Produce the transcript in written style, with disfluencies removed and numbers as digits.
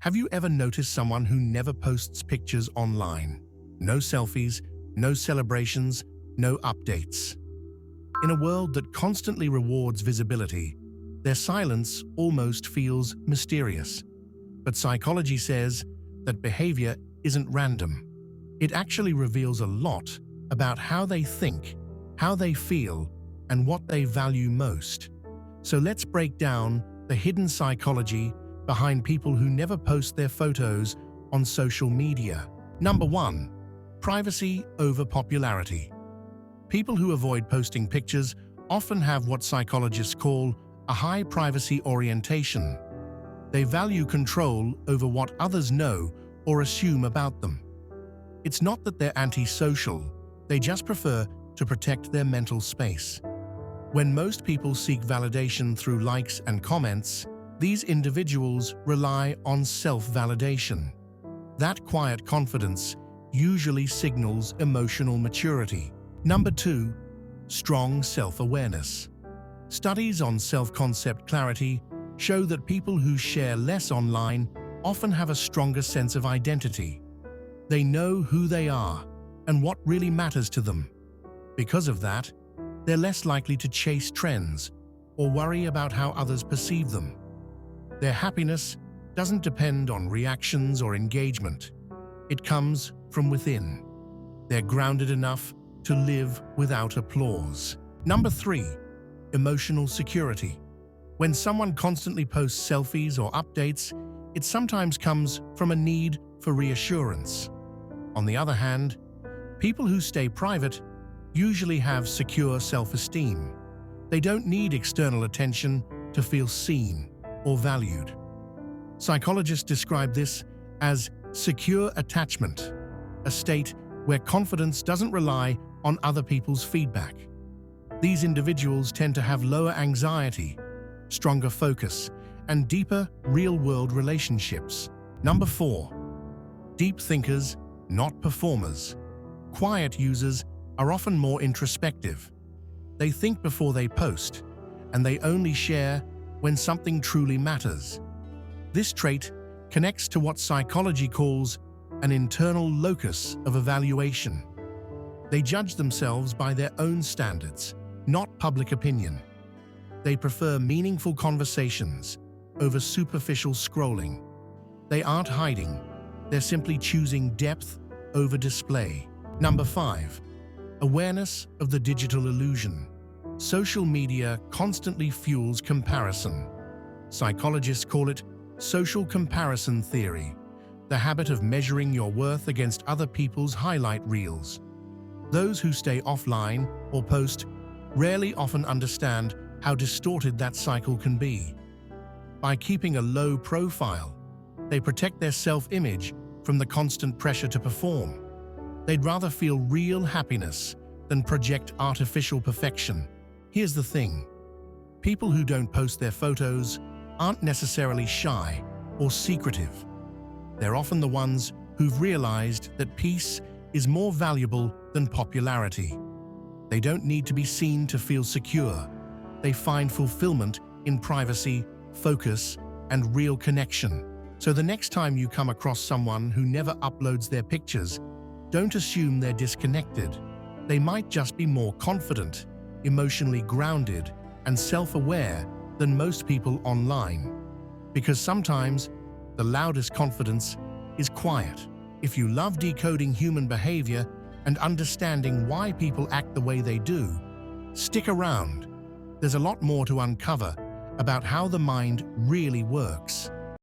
Have you ever noticed someone who never posts pictures online? No selfies, no celebrations, no updates. In a world that constantly rewards visibility, their silence almost feels mysterious. But psychology says that behavior isn't random. It actually reveals a lot about how they think, how they feel, and what they value most. So let's break down the hidden psychology behind people who never post their photos on social media. Number 1. Privacy over popularity. People who avoid posting pictures often have what psychologists call a high privacy orientation. They value control over what others know or assume about them. It's not that they're antisocial, they just prefer to protect their mental space. When most people seek validation through likes and comments, these individuals rely on self-validation. That quiet confidence usually signals emotional maturity. Number 2. Strong self-awareness. Studies on self-concept clarity show that people who share less online often have a stronger sense of identity. They know who they are and what really matters to them. Because of that, they're less likely to chase trends or worry about how others perceive them. Their happiness doesn't depend on reactions or engagement. It comes from within. They're grounded enough to live without applause. Number 3. Emotional security. When someone constantly posts selfies or updates, it sometimes comes from a need for reassurance. On the other hand, people who stay private usually have secure self-esteem. They don't need external attention to feel seen or valued. Psychologists describe this as secure attachment, a state where confidence doesn't rely on other people's feedback. These individuals tend to have lower anxiety, stronger focus, and deeper real-world relationships. Number 4. Deep thinkers, not performers. Quiet users are often more introspective. They think before they post, and they only share when something truly matters. This trait connects to what psychology calls an internal locus of evaluation. They judge themselves by their own standards, not public opinion. They prefer meaningful conversations over superficial scrolling. They aren't hiding, they're simply choosing depth over display. Number 5. Awareness of the digital illusion. Social media constantly fuels comparison. Psychologists call it social comparison theory, the habit of measuring your worth against other people's highlight reels. Those who stay offline or post rarely often understand how distorted that cycle can be. By keeping a low profile, they protect their self-image from the constant pressure to perform. They'd rather feel real happiness than project artificial perfection. Here's the thing. People who don't post their photos aren't necessarily shy or secretive. They're often the ones who've realized that peace is more valuable than popularity. They don't need to be seen to feel secure. They find fulfillment in privacy, focus, and real connection. So the next time you come across someone who never uploads their pictures, don't assume they're disconnected. They might just be more confident, emotionally grounded, and self-aware than most people online. Because sometimes, the loudest confidence is quiet. If you love decoding human behavior and understanding why people act the way they do, stick around. There's a lot more to uncover about how the mind really works.